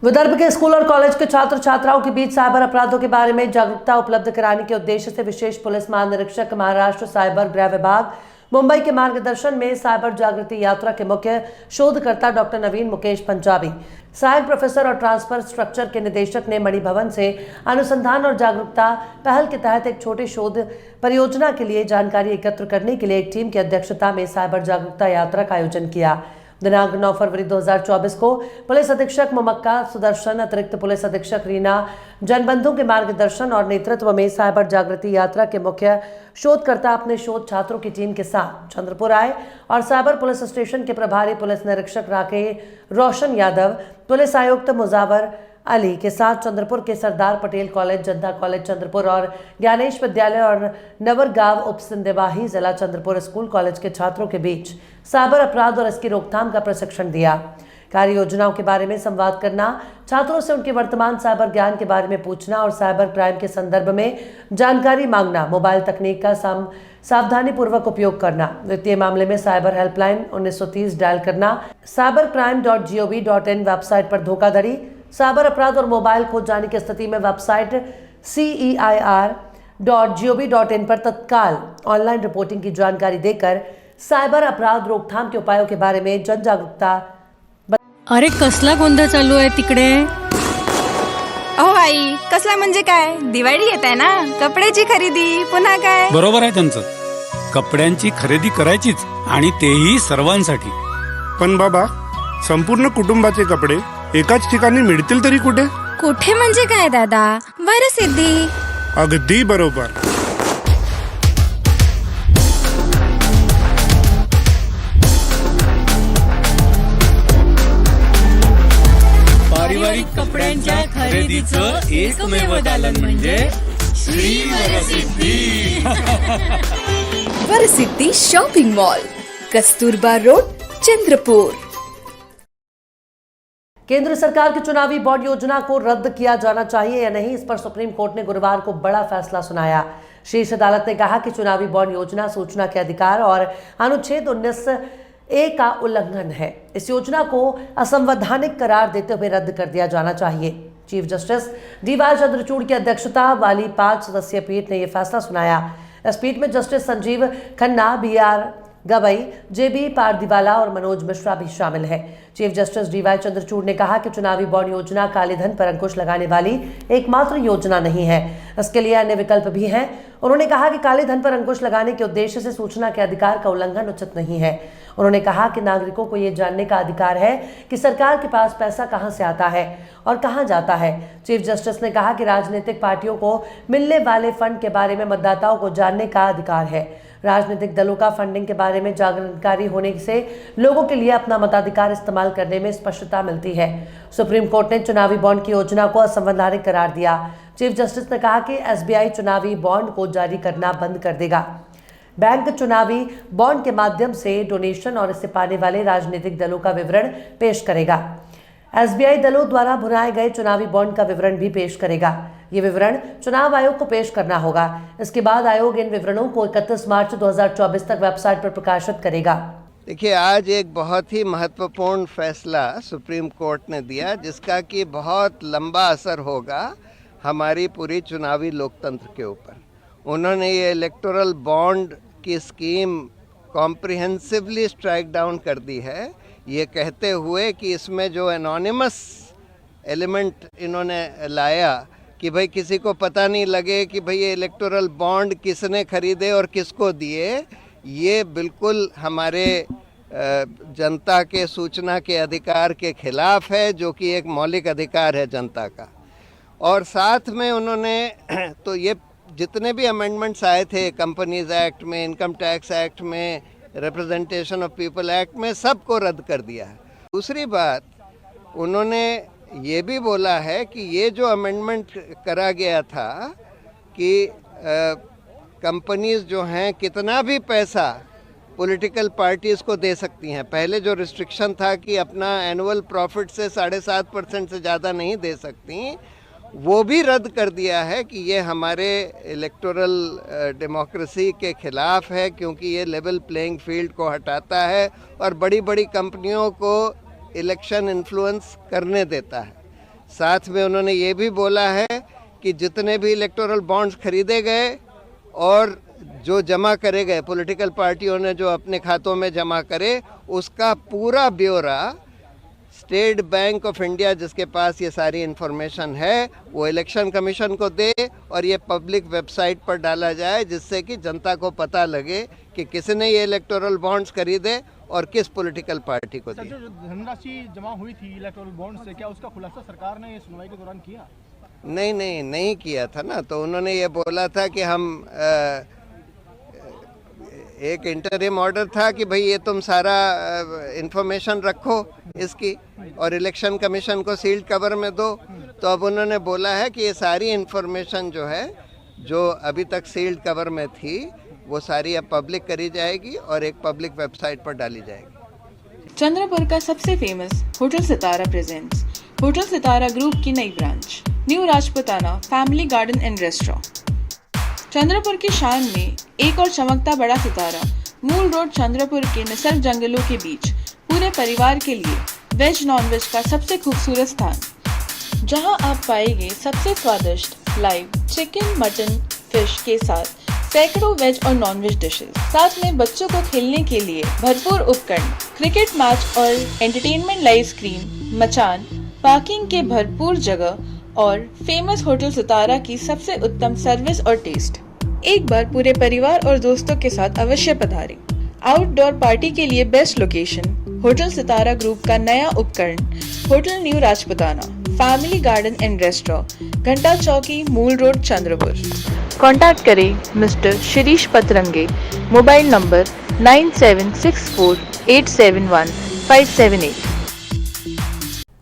विदर्भ के स्कूल और कॉलेज के छात्र छात्राओं के बीच साइबर अपराधों के बारे में जागरूकता उपलब्ध कराने के उद्देश्य से विशेष पुलिस महानिरीक्षक महाराष्ट्र साइबर गृह विभाग मुंबई के मार्गदर्शन में साइबर जागृति यात्रा के मुख्य शोधकर्ता डॉक्टर नवीन मुकेश पंजाबी, सहायक प्रोफेसर और ट्रांसफर स्ट्रक्चर के निदेशक ने मणि भवन से अनुसंधान और जागरूकता पहल के तहत एक छोटे शोध परियोजना के लिए जानकारी एकत्र करने के लिए एक टीम की अध्यक्षता में साइबर जागरूकता यात्रा का आयोजन किया। दिनांक 9 फरवरी 2024 को पुलिस अधीक्षक मुमक्का सुदर्शन, अतिरिक्त पुलिस अधीक्षक रीना जनबंधु के मार्गदर्शन और नेतृत्व में साइबर जागृति यात्रा के मुख्य शोधकर्ता अपने शोध छात्रों की टीम के साथ चंद्रपुर आए और साइबर पुलिस स्टेशन के प्रभारी पुलिस निरीक्षक राकेश रोशन यादव, पुलिस आयुक्त मुजावर अली के साथ चंद्रपुर के सरदार पटेल कॉलेज, जनता कॉलेज चंद्रपुर और ज्ञानेश विद्यालय और नवरगांव उप सिंधवाही जिला चंद्रपुर स्कूल कॉलेज के छात्रों के बीच साइबर अपराध और इसकी रोकथाम का प्रशिक्षण दिया। कार्य योजनाओं के बारे में संवाद करना, छात्रों से उनके वर्तमान साइबर ज्ञान के बारे में पूछना और साइबर क्राइम के संदर्भ में जानकारी मांगना, मोबाइल तकनीक का सावधानी पूर्वक उपयोग करना, वित्तीय मामले में साइबर हेल्पलाइन 1930 डायल करना, cybercrime.gov.in वेबसाइट पर धोखाधड़ी, साइबर अपराध और मोबाइल खो जाने की स्थिति में वेबसाइट CEIR.gov.in पर तत्काल ऑनलाइन रिपोर्टिंग की जानकारी देकर साइबर अपराध रोकथाम के उपायों के बारे में जन जागरूकता। अरे कसला गोंधळ चालू आहे तिकडे? अहो आई, कसला म्हणजे काय? दिवाळी येत आहे ना, कपड्याची खरेदी पुन्हा काय? बरोबर आहे त्यांचं, कपड्यांची खरेदी करायचीच आणि तेही सर्वांसाठी। पण बाबा, संपूर्ण कुटुंबाचे कपडे एकाच ठिकाणी मिळतील तरी कुठे? कुठे म्हणजे काय दादा? वरसिद्धी। अगदी बरोबर। पारिवारिक कपड्यांच्या खरेदीचं एकमेव दालन म्हणजे Shri Varsiddhi. Varsiddhi shopping mall, Kasturba road, Chandrapur. केंद्र सरकार की चुनावी बॉन्ड योजना को रद्द किया जाना चाहिए या नहीं, इस पर सुप्रीम कोर्ट ने गुरुवार को बड़ा फैसला सुनाया। शीर्ष अदालत ने कहा कि चुनावी बॉन्ड योजना सूचना के अधिकार और अनुच्छेद 19A का उल्लंघन है। इस योजना को असंवैधानिक करार देते हुए रद्द कर दिया जाना चाहिए। चीफ जस्टिस DY चंद्रचूड़ की अध्यक्षता वाली 5 सदस्यीय पीठ ने यह फैसला सुनाया। इस पीठ में justice Sanjeev Khanna, BR Gavai, JB Pardiwala और मनोज मिश्रा भी शामिल हैं। चीफ जस्टिस DY चंद्रचूड़ ने कहा कि चुनावी बॉन्ड योजना काले धन पर अंकुश लगाने वाली एकमात्र योजना नहीं है, इसके लिए अन्य विकल्प भी हैं। उन्होंने कहा कि काले धन पर अंकुश लगाने के उद्देश्य से सूचना के अधिकार का उल्लंघन उचित नहीं है। उन्होंने कहा कि नागरिकों को ये जानने का अधिकार है कि सरकार के पास पैसा कहां से आता है और कहां जाता है। चीफ जस्टिस ने कहा कि राजनीतिक पार्टियों को मिलने वाले फंड के बारे में मतदाताओं को जानने का अधिकार है। राजनीतिक दलों का फंडिंग के बारे में जानकारी होने से लोगों के लिए अपना मताधिकार इस्तेमाल करने में स्पष्टता मिलती है। सुप्रीम कोर्ट ने चुनावी बॉन्ड की योजना को असंवैधानिक करार दिया। चीफ जस्टिस ने कहा कि SBI चुनावी बॉन्ड को जारी करना बंद कर देगा। बैंक चुनावी बॉन्ड के माध्यम से डोनेशन और इसे पाने वाले राजनीतिक दलों का विवरण पेश करेगा। SBI दलों द्वारा भुनाए गए चुनावी बॉन्ड का विवरण भी पेश करेगा। ये विवरण चुनाव आयोग को पेश करना होगा। इसके बाद आयोग इन विवरणों को 31 मार्च 2024 तक वेबसाइट पर प्रकाशित करेगा। देखिए, आज एक बहुत ही महत्वपूर्ण फैसला सुप्रीम कोर्ट ने दिया, जिसका कि बहुत लंबा असर होगा हमारी पूरी चुनावी लोकतंत्र के ऊपर। उन्होंने ये इलेक्टोरल बॉन्ड की स्कीम कॉम्प्रिहेंसिवली स्ट्राइक डाउन कर दी है, ये कहते हुए कि इसमें जो एनोनिमस एलिमेंट इन्होंने लाया कि भाई किसी को पता नहीं लगे कि भाई ये इलेक्टोरल बॉन्ड किसने खरीदे और किसको दिए, ये बिल्कुल हमारे जनता के सूचना के अधिकार के खिलाफ है, जो कि एक मौलिक अधिकार है जनता का। और साथ में उन्होंने तो ये जितने भी अमेंडमेंट्स आए थे कंपनीज एक्ट में, इनकम टैक्स एक्ट में, रिप्रेजेंटेशन ऑफ पीपल एक्ट में, सबको रद्द कर दिया है। दूसरी बात, उन्होंने ये भी बोला है कि ये जो अमेंडमेंट करा गया था कि कंपनीज जो हैं कितना भी पैसा पॉलिटिकल पार्टीज़ को दे सकती हैं। पहले जो रिस्ट्रिक्शन था कि अपना एनुअल प्रॉफिट से 7.5% से ज़्यादा नहीं दे सकती, वो भी रद्द कर दिया है कि ये हमारे इलेक्टोरल डेमोक्रेसी के ख़िलाफ़ है, क्योंकि ये लेवल प्लेइंग फील्ड को हटाता है और बड़ी बड़ी कंपनियों को इलेक्शन इन्फ्लुएंस करने देता है। साथ में उन्होंने ये भी बोला है कि जितने भी इलेक्टोरल बॉन्ड्स खरीदे गए और जो जमा करे गए, पॉलिटिकल पार्टियों ने जो अपने खातों में जमा करे, उसका पूरा ब्यौरा स्टेट बैंक ऑफ इंडिया, जिसके पास ये सारी इन्फॉर्मेशन है, वो इलेक्शन कमीशन को दे और ये पब्लिक वेबसाइट पर डाला जाए, जिससे कि जनता को पता लगे कि किसने ये इलेक्टोरल बॉन्ड्स खरीदे और किस पॉलिटिकल पार्टी को दिए। जो धनराशि जमा हुई थी इलेक्टोरल बॉन्ड से, क्या उसका खुलासा सरकार ने सुनवाई के दौरान किया? नहीं किया था ना। तो उन्होंने ये बोला था कि हम एक इंटरिम ऑर्डर था कि भाई ये तुम सारा इंफॉर्मेशन रखो इसकी और इलेक्शन कमीशन को सील्ड कवर में दो। तो अब उन्होंने बोला है कि ये सारी इंफॉर्मेशन जो है, जो अभी तक सील्ड कवर में थी, वो सारी अब पब्लिक करी जाएगी और एक पब्लिक वेबसाइट पर डाली जाएगी। चंद्रपुर का सबसे फेमस होटल सितारा प्रेजेंट्स होटल सितारा ग्रुप की नई branch new Rajputana family garden and restaurant. Chandrapur की शान में एक और चमकता बड़ा सितारा मूल रोड चंद्रपुर के निसर्ग जंगलों के बीच पूरे परिवार के लिए वेज नॉन वेज का सबसे खूबसूरत स्थान, जहां आप पाएंगे सबसे स्वादिष्ट लाइव चिकन, मटन, फिश के साथ सैकड़ों वेज और नॉन वेज डिशेज। साथ में बच्चों को खेलने के लिए भरपूर उपकरण, क्रिकेट मैच और एंटरटेनमेंट लाइव स्क्रीन, मचान, पार्किंग के भरपूर जगह और फेमस होटल सितारा की सबसे उत्तम सर्विस और टेस्ट। एक बार पूरे परिवार और दोस्तों के साथ अवश्य पधारें। आउटडोर पार्टी के लिए बेस्ट लोकेशन होटल सितारा ग्रुप का नया उपकरण hotel new Rajputana family garden and restaurant, घंटा चौकी, मूल रोड, चंद्रपुर। कॉन्टैक्ट करें मिस्टर शिरीष पतरंगे, मोबाइल नंबर 9764871578।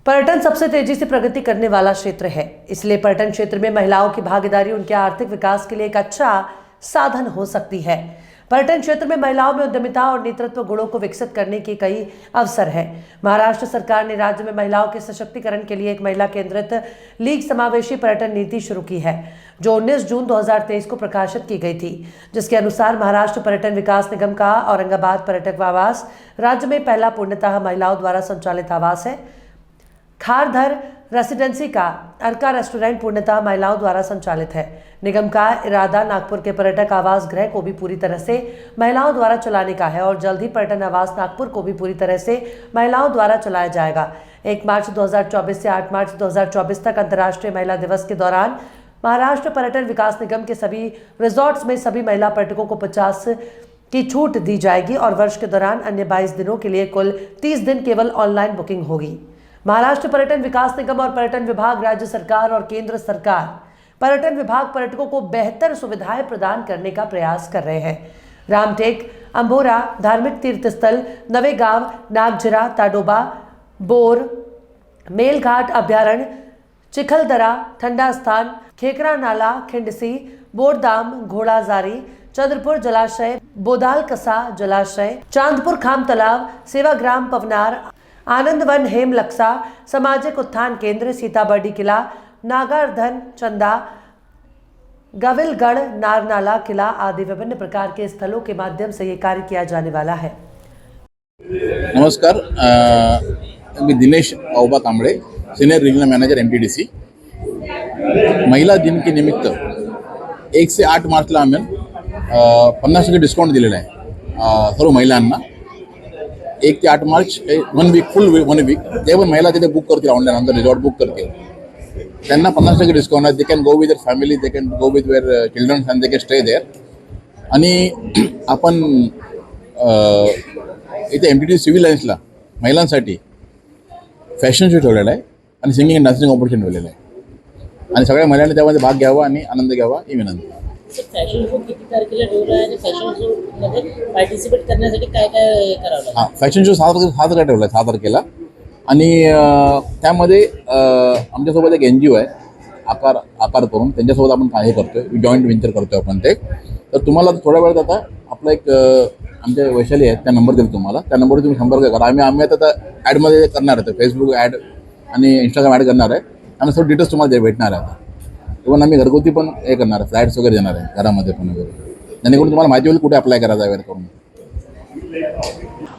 पर्यटन सबसे तेजी से प्रगति करने वाला क्षेत्र है, इसलिए पर्यटन क्षेत्र में महिलाओं की भागीदारी उनके आर्थिक विकास के लिए एक अच्छा साधन हो सकती है। पर्यटन क्षेत्र में महिलाओं में उद्यमिता और नेतृत्व गुणों को विकसित करने के कई अवसर हैं। महाराष्ट्र सरकार ने राज्य में महिलाओं के सशक्तिकरण के लिए एक महिला केंद्रित लीग समावेशी पर्यटन नीति शुरू की है, जो 19 जून 2023 को प्रकाशित की गई थी, जिसके अनुसार महाराष्ट्र पर्यटन विकास निगम का औरंगाबाद पर्यटक आवास राज्य में पहला पूर्णतः महिलाओं द्वारा संचालित आवास है। खारधर रेसिडेंसी का अर्का रेस्टोरेंट पूर्णतः महिलाओं द्वारा संचालित है। निगम का इरादा नागपुर के पर्यटक आवास गृह को भी पूरी तरह से महिलाओं द्वारा चलाने का है और जल्द ही पर्यटन आवास नागपुर को भी पूरी तरह से महिलाओं द्वारा चलाया जाएगा। 1 मार्च 2024 से 8 मार्च 2024 तक अंतर्राष्ट्रीय महिला दिवस के दौरान महाराष्ट्र पर्यटन विकास निगम के सभी रिजॉर्ट्स में सभी महिला पर्यटकों को 50 की छूट दी जाएगी और वर्ष के दौरान अन्य 22 दिनों के लिए कुल 30 दिन केवल ऑनलाइन बुकिंग होगी। महाराष्ट्र पर्यटन विकास निगम और पर्यटन विभाग राज्य सरकार और केंद्र सरकार पर्यटन विभाग पर्यटकों को बेहतर सुविधाएं प्रदान करने का प्रयास कर रहे हैं। रामटेक, अंबोरा, धार्मिक तीर्थ स्थल, नवेगांव, नागझिरा, ताडोबा, बोर, मेलघाट अभ्यारण्य, चिखलदरा, ठंडा स्थान, खेकरा नाला, खिंडसी, बोरदाम, घोड़ाजारी, चंद्रपुर जलाशय, बोदालकसा जलाशय, चांदपुर खाम तालाब, सेवाग्राम पवनार, आनंदवन हेमलक्सा, सामाजिक उत्थान केंद्र, सीताबर्डी किला, नागार्धन चंदा, गविलगढ़, नारनाला किला आदि विभिन्न प्रकार के स्थलों के माध्यम से ये कार्य किया जाने वाला है। नमस्कार, मी Dinesh Auba Kamble, senior regional manager MTDC। महिला दिन के निमित्त 1 से 8 मार्चला आम्ही 50% डिस्काउंट दिलेला आहे सर्व महिलांना। 1 ते 8 मार्च 1 वीक, फुल 1 वीक ते पण महिला तिथे बुक करतील, ऑनलाईन आमचा रिसॉर्ट बुक करतील, त्यांना 50% डिस्काउंट आहे। They can go with their family, they can go with their children and they can stay there. आणि आपण इथे MTDC सिव्हिल लाईन्सला महिलांसाठी फॅशन शो ठेवलेला आहे आणि सिंगिंग अँड डान्सिंग कॉम्पिटिशन ठेवलेलं आहे आणि सगळ्या महिलांनी त्यामध्ये भाग घ्यावा आणि आनंद घ्यावा ही विनंती। फॅशन शो किती तारखेला ठेवला आहे आणि फॅशन शो मध्ये पार्टिसिपेट करण्यासाठी काय काय करावं लागेल? फॅशन शो 7 तारखेला ठेवला आहे, 6 तारखेला। आणि त्यामध्ये आमच्यासोबत एक NGO आहे आकार करून, त्यांच्यासोबत आपण काय करतोय, जॉईंट वेंचर करतोय आपण ते। तर तुम्हाला थोड्या वेळात आता आपला एक आमच्या वैशाली आहेत, त्या नंबर देईल तुम्हाला, त्या नंबरवर तुम्ही संपर्क करा। आम्ही आता ॲडमध्ये करणार आहे, फेसबुक ॲड आणि इंस्टाग्राम ॲड करणार आहे आणि सर्व डिटेल्स तुम्हाला भेटणार आहे। आता इव्हन आम्ही घरगुती पण हे करणार आहे, फ्लॅट्स वगैरे देणार आहे घरामध्ये पण वगैरे, जेणेकरून तुम्हाला माहिती होईल कुठे अप्लाय करायचं आहे वगैरे करून।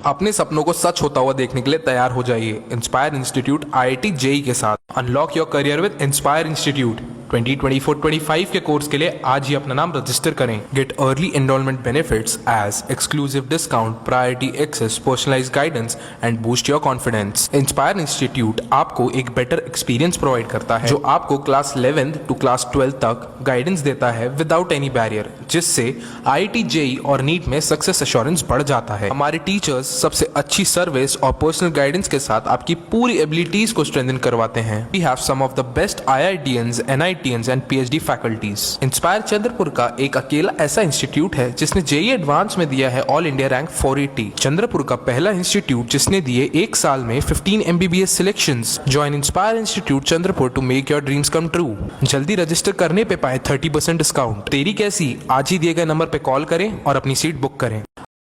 अपने सपनों को सच होता हुआ देखने के लिए तैयार हो जाइए इंस्पायर इंस्टीट्यूट IIT JEE के साथ। Unlock your career with inspire institute. 2024-25 के कोर्स के लिए आज ही अपना नाम रजिस्टर करें। Get early enrolment benefits as exclusive discount, priority access, personalised guidance and boost your confidence. Inspire Institute आपको एक बेटर एक्सपीरियंस प्रोवाइड करता है, जो आपको क्लास 11th टू क्लास 12 तक गाइडेंस देता है विदाउट एनी बैरियर, जिससे IIT JEE और नीट में सक्सेस एश्योरेंस बढ़ जाता है। हमारे टीचर्स सबसे अच्छी सर्विस और पर्सनल गाइडेंस के साथ आपकी पूरी एबिलिटीज को स्ट्रेंथन करवाते हैं। We have some of the best IITians, NITians and PhD faculties. Inspire Chandrapur का एक अकेला ऐसा इंस्टीट्यूट है जिसने JEE एडवांस में दिया है ऑल इंडिया रैंक 480। चंद्रपुर का पहला इंस्टीट्यूट जिसने दिए एक साल में 15 MBBS selections. Join Inspire Institute Chandrapur to make your dreams come true. जल्दी रजिस्टर करने पे पाए 30% डिस्काउंट। तेरी कैसी? आज ही दिए गए नंबर पे कॉल करें और अपनी सीट बुक करें।